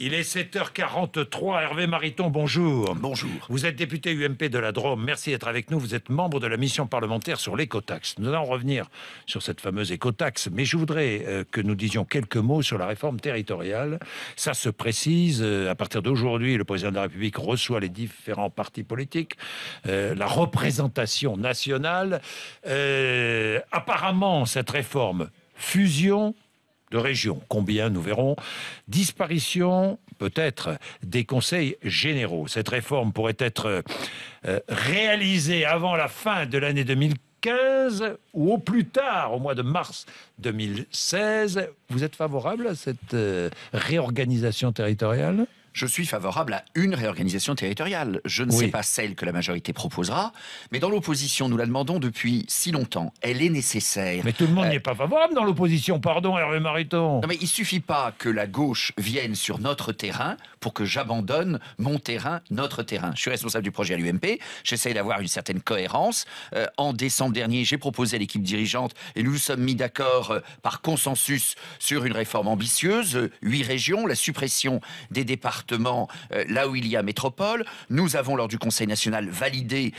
Il est 7h43. Hervé Mariton, bonjour. Bonjour. Vous êtes député UMP de la Drôme. Merci d'être avec nous. Vous êtes membre de la mission parlementaire sur l'écotaxe. Nous allons revenir sur cette fameuse écotaxe, mais je voudrais que nous disions quelques mots sur la réforme territoriale. Ça se précise. À partir d'aujourd'hui, le président de la République reçoit les différents partis politiques, la représentation nationale. Apparemment, cette réforme, fusion de régions. Combien, nous verrons. Disparition, peut-être, des conseils généraux. Cette réforme pourrait être réalisée avant la fin de l'année 2015 ou au plus tard, au mois de mars 2016. Vous êtes favorable à cette réorganisation territoriale ? Je suis favorable à une réorganisation territoriale. Je ne sais pas celle que la majorité proposera, mais dans l'opposition, nous la demandons depuis si longtemps. Elle est nécessaire. Mais tout le monde n'y est pas favorable dans l'opposition, pardon Hervé Mariton. Non mais il suffit pas que la gauche vienne sur notre terrain pour que j'abandonne mon terrain, notre terrain. Je suis responsable du projet à l'UMP, j'essaye d'avoir une certaine cohérence. En décembre dernier, j'ai proposé à l'équipe dirigeante et nous nous sommes mis d'accord par consensus sur une réforme ambitieuse, 8 régions, la suppression des départements là où il y a métropole. Nous avons, lors du Conseil national, validé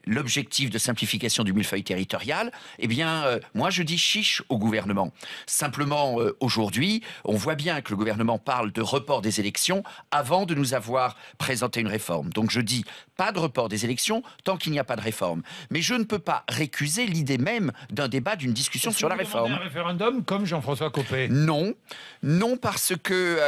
l'objectif de simplification du millefeuille territorial. Eh bien, moi, je dis chiche au gouvernement. Simplement, aujourd'hui, on voit bien que le gouvernement parle de report des élections avant de nous avoir présenté une réforme. Donc, je dis pas de report des élections tant qu'il n'y a pas de réforme. Mais je ne peux pas récuser l'idée même d'un débat, d'une discussion sur la réforme. Un référendum comme Jean-François Copé ? Non. Non, parce que...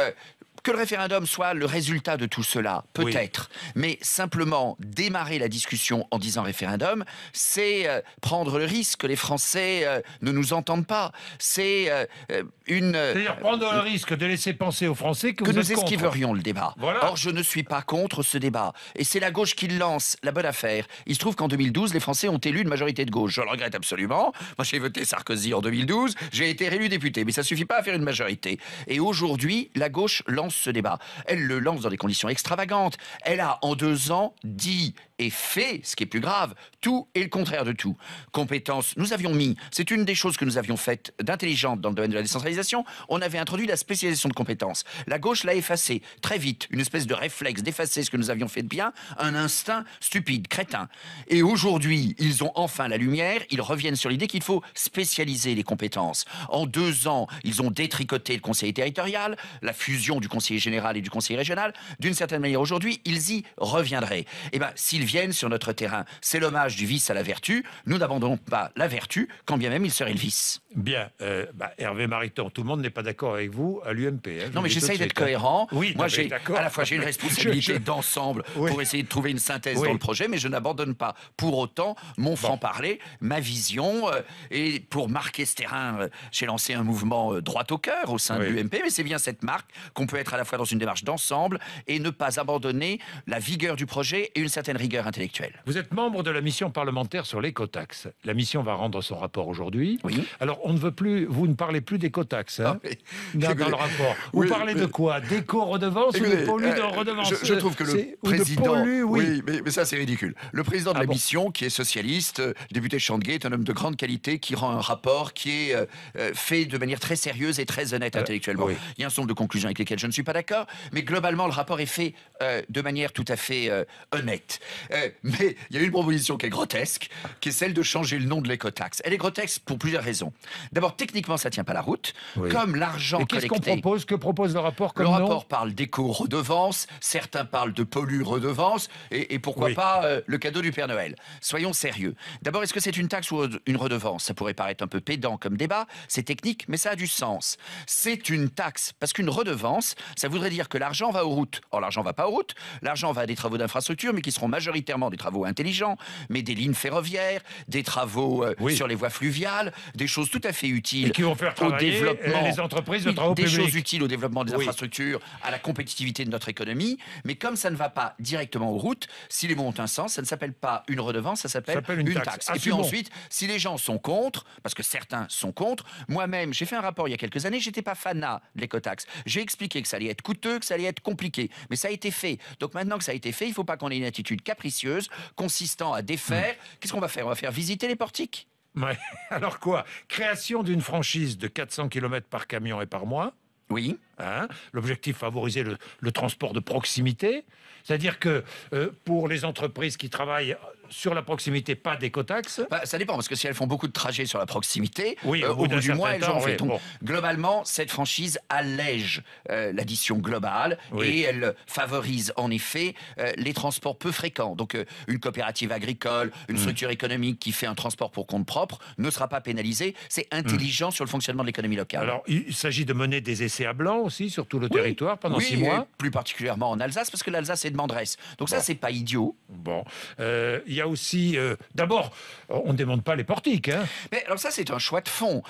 Que le référendum soit le résultat de tout cela, peut-être. Mais simplement, démarrer la discussion en disant référendum, c'est prendre le risque que les Français ne nous entendent pas. C'est C'est-à-dire prendre le risque de laisser penser aux Français que vous nous êtes contre. esquiverions le débat. Voilà. Or, je ne suis pas contre ce débat. Et c'est la gauche qui lance la bonne affaire. Il se trouve qu'en 2012, les Français ont élu une majorité de gauche. Je le regrette absolument. Moi, j'ai voté Sarkozy en 2012. J'ai été réélu député. Mais ça ne suffit pas à faire une majorité. Et aujourd'hui, la gauche lance ce débat. Elle le lance dans des conditions extravagantes. Elle a, en 2 ans, dit et fait, ce qui est plus grave, tout et le contraire de tout. Compétences, nous avions mis, c'est une des choses que nous avions faites d'intelligente dans le domaine de la décentralisation, on avait introduit la spécialisation de compétences. La gauche l'a effacé très vite, une espèce de réflexe d'effacer ce que nous avions fait de bien, un instinct stupide, crétin. Et aujourd'hui, ils ont enfin la lumière, ils reviennent sur l'idée qu'il faut spécialiser les compétences. En 2 ans, ils ont détricoté le conseiller territorial, la fusion du conseiller général et du conseiller régional. D'une certaine manière, aujourd'hui, ils y reviendraient. Eh bien, s'ils viennent sur notre terrain, c'est l'hommage du vice à la vertu. Nous n'abandonnons pas la vertu, quand bien même il serait le vice. Bien, Hervé Mariton, tout le monde n'est pas d'accord avec vous à l'UMP. Hein, non, mais j'essaye d'être cohérent. Oui, moi, à la fois, j'ai une responsabilité d'ensemble pour essayer de trouver une synthèse dans le projet, mais je n'abandonne pas pour autant mon franc-parler, ma vision. Et pour marquer ce terrain, j'ai lancé un mouvement droit au cœur au sein de l'UMP, mais c'est bien cette marque qu'on peut être à la fois dans une démarche d'ensemble et ne pas abandonner la vigueur du projet et une certaine rigueur intellectuelle. Vous êtes membre de la mission parlementaire sur l'écotaxe. La mission va rendre son rapport aujourd'hui. Oui. Alors, on ne veut plus, vous ne parlez plus d'écotaxe, hein, dans le rapport. Vous parlez de quoi? D'éco-redevance ou de pollu de redevance? Je trouve que le président... oui, mais ça, c'est ridicule. Le président de la mission, qui est socialiste, le député Chandeguet, est un homme de grande qualité qui rend un rapport qui est fait de manière très sérieuse et très honnête intellectuellement. Il y a un certain nombre de conclusions avec lesquelles je ne suis pas d'accord, mais globalement, le rapport est fait de manière tout à fait honnête. Mais il y a une proposition qui est grotesque, qui est celle de changer le nom de l'écotaxe. Elle est grotesque pour plusieurs raisons. D'abord, techniquement, ça ne tient pas la route. Comme l'argent collecté... qu'est-ce qu'on propose? Que propose le rapport comme Le nom? rapport parle d'éco-redevance, certains parlent de pollu-redevance, et pourquoi pas le cadeau du Père Noël. Soyons sérieux. D'abord, est-ce que c'est une taxe ou une redevance? Ça pourrait paraître un peu pédant comme débat, c'est technique, mais ça a du sens. C'est une taxe, parce qu'une redevance, ça voudrait dire que l'argent va aux routes. Or, l'argent va pas aux routes, l'argent va à des travaux d'infrastructure, mais qui seront majoritairement des travaux intelligents, mais des lignes ferroviaires, des travaux sur les voies fluviales, des choses tout à fait utiles et qui vont faire au développement, les entreprises de travaux des publics. choses utiles au développement des infrastructures, à la compétitivité de notre économie. Mais comme ça ne va pas directement aux routes, si les mots ont un sens, ça ne s'appelle pas une redevance, ça s'appelle une taxe. Et puis ensuite, si les gens sont contre, parce que certains sont contre, moi-même, j'ai fait un rapport il y a quelques années, j'étais pas fanat de l'écotaxe. J'ai expliqué que ça allait être coûteux, que ça allait être compliqué, mais ça a été fait. Donc maintenant que ça a été fait, il ne faut pas qu'on ait une attitude capricieuse consistant à défaire. Qu'est-ce qu'on va faire? On va faire visiter les portiques? Ouais. Alors quoi? Création d'une franchise de 400 km par camion et par mois. Oui. Hein. L'objectif, favoriser le transport de proximité. C'est-à-dire que pour les entreprises qui travaillent sur la proximité, pas d'écotaxe. Bah, ça dépend, parce que si elles font beaucoup de trajets sur la proximité, Oui, au bout du mois, elles en oui, font. bon. Globalement, cette franchise allège l'addition globale Oui. et elle favorise en effet les transports peu fréquents. Donc une coopérative agricole, une structure économique qui fait un transport pour compte propre ne sera pas pénalisée. C'est intelligent sur le fonctionnement de l'économie locale. Alors, il s'agit de mener des essais à blanc aussi sur tout le territoire pendant 6 mois. Et plus particulièrement en Alsace, parce que l'Alsace est demanderesse. Donc ça, c'est pas idiot. Bon, il y a aussi... D'abord, on ne démonte pas les portiques. Hein. Mais alors ça, c'est un choix de fond.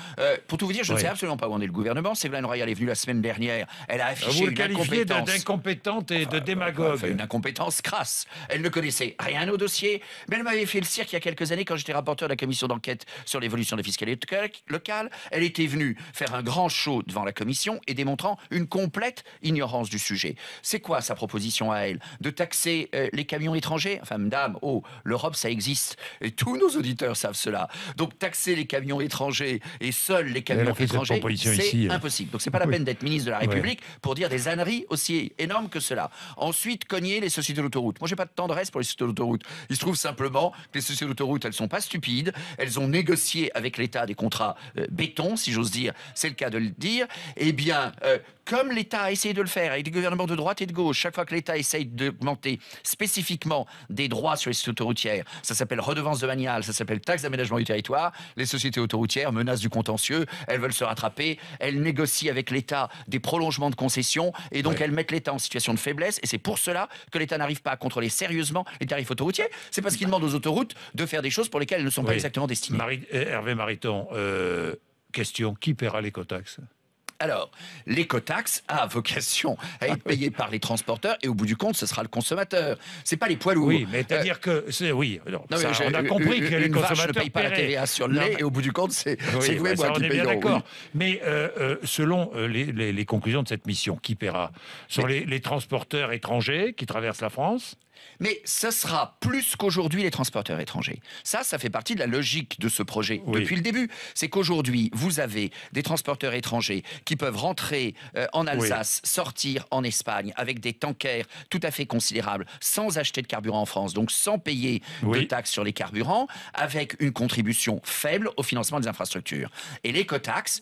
Pour tout vous dire, je ne sais absolument pas où en est le gouvernement. Ségolène Royal est venue la semaine dernière. Elle a affiché Vous le une qualifiez incompétence. d'incompétente et de démagogue. Une incompétence crasse. Elle ne connaissait rien au dossier, mais elle m'avait fait le cirque il y a quelques années quand j'étais rapporteur de la commission d'enquête sur l'évolution de la fiscalité locale. Elle était venue faire un grand show devant la commission et démontrant une complète ignorance du sujet. C'est quoi sa proposition à elle? De taxer les camions étrangers? Enfin, madame, l'Europe, ça existe. Et tous nos auditeurs savent cela. Donc, taxer les camions étrangers et seuls les camions étrangers, c'est impossible. Donc, c'est pas la peine d'être ministre de la République pour dire des âneries aussi énormes que cela. Ensuite, cogner les sociétés d'autoroute. Moi, j'ai pas de tendresse pour les sociétés d'autoroute. Il se trouve simplement que les sociétés d'autoroute, elles sont pas stupides. Elles ont négocié avec l'État des contrats béton, si j'ose dire. C'est le cas de le dire. Eh bien, comme l'État a essayé de le faire avec des gouvernements de droite et de gauche, chaque fois que l'État essaye d'augmenter spécifiquement des droits sur les sociétés autoroutières, ça s'appelle redevance domaniale, ça s'appelle taxe d'aménagement du territoire, les sociétés autoroutières menacent du contentieux, elles veulent se rattraper, elles négocient avec l'État des prolongements de concessions et donc elles mettent l'État en situation de faiblesse et c'est pour cela que l'État n'arrive pas à contrôler sérieusement les tarifs autoroutiers. C'est parce qu'il demande aux autoroutes de faire des choses pour lesquelles elles ne sont pas exactement destinées. Hervé Mariton, question, qui paiera l'écotaxe ? Alors, l'écotaxe a vocation à être payée par les transporteurs et au bout du compte, ce sera le consommateur. C'est pas les poids lourds. Oui, mais c'est-à-dire que... Oui, alors, non, ça, on a compris que les consommateurs ne payent pas la TVA sur le lait et au bout du compte, c'est vous et moi qui payons. D'accord. Oui. Mais selon les conclusions de cette mission, qui paiera? Sur les transporteurs étrangers qui traversent la France? Mais ce sera plus qu'aujourd'hui les transporteurs étrangers. Ça fait partie de la logique de ce projet depuis le début. C'est qu'aujourd'hui, vous avez des transporteurs étrangers qui peuvent rentrer en Alsace, sortir en Espagne avec des tankers tout à fait considérables, sans acheter de carburant en France, donc sans payer de taxes sur les carburants, avec une contribution faible au financement des infrastructures. Et l'écotaxe,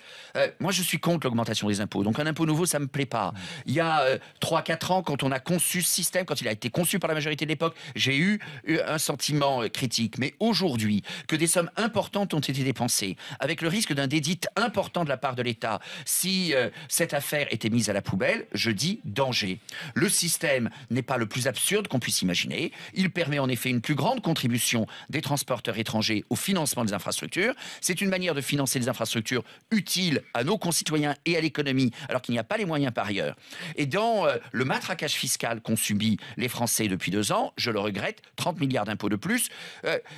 moi je suis contre l'augmentation des impôts. Donc un impôt nouveau, ça me plaît pas. Il y a 3-4 ans, quand on a conçu ce système, quand il a été conçu par la majorité de l'époque, j'ai eu un sentiment critique. Mais aujourd'hui, que des sommes importantes ont été dépensées, avec le risque d'un dédit important de la part de l'État, si cette affaire était mise à la poubelle, je dis danger. Le système n'est pas le plus absurde qu'on puisse imaginer. Il permet en effet une plus grande contribution des transporteurs étrangers au financement des infrastructures. C'est une manière de financer des infrastructures utiles à nos concitoyens et à l'économie, alors qu'il n'y a pas les moyens par ailleurs. Et dans le matraquage fiscal qu'ont subi les Français depuis 2 ans, je le regrette, 30 milliards d'impôts de plus.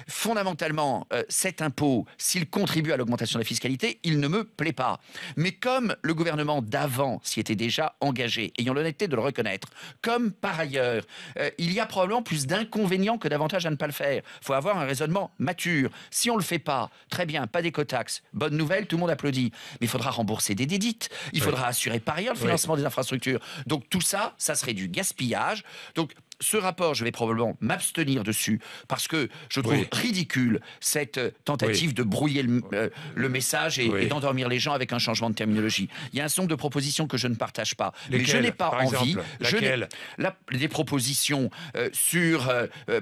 Fondamentalement, cet impôt, s'il contribue à l'augmentation de la fiscalité, il ne me plaît pas. Mais comme le gouvernement d'avant s'y était déjà engagé, ayant l'honnêteté de le reconnaître, comme par ailleurs, il y a probablement plus d'inconvénients que d'avantages à ne pas le faire. Il faut avoir un raisonnement mature. Si on ne le fait pas, très bien, pas d'écotaxe, bonne nouvelle, tout le monde applaudit. Mais il faudra rembourser des dédits, il faudra assurer par ailleurs le financement des infrastructures. Donc tout ça, ça serait du gaspillage. Donc ce rapport, je vais probablement m'abstenir dessus parce que je trouve ridicule cette tentative de brouiller le message et d'endormir les gens avec un changement de terminologie. Il y a un certain nombre de propositions que je ne partage pas. Lesquelles, mais je n'ai pas envie... Des propositions sur,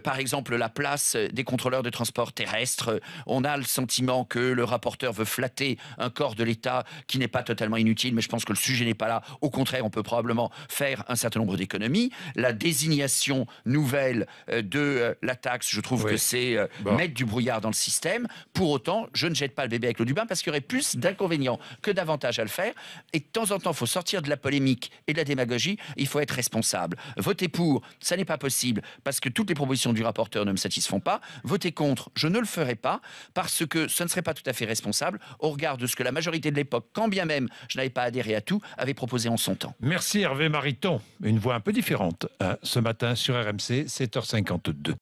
par exemple, la place des contrôleurs de transport terrestre. On a le sentiment que le rapporteur veut flatter un corps de l'État qui n'est pas totalement inutile, mais je pense que le sujet n'est pas là. Au contraire, on peut probablement faire un certain nombre d'économies. La désignation nouvelle de la taxe, je trouve que c'est mettre du brouillard dans le système. Pour autant, je ne jette pas le bébé avec l'eau du bain parce qu'il y aurait plus d'inconvénients que d'avantages à le faire. Et de temps en temps, il faut sortir de la polémique et de la démagogie. Il faut être responsable. Voter pour, ça n'est pas possible parce que toutes les propositions du rapporteur ne me satisfont pas. Voter contre, je ne le ferai pas parce que ce ne serait pas tout à fait responsable au regard de ce que la majorité de l'époque, quand bien même je n'avais pas adhéré à tout, avait proposé en son temps. Merci Hervé Mariton. Une voix un peu différente ce matin sur RMC, 7h52.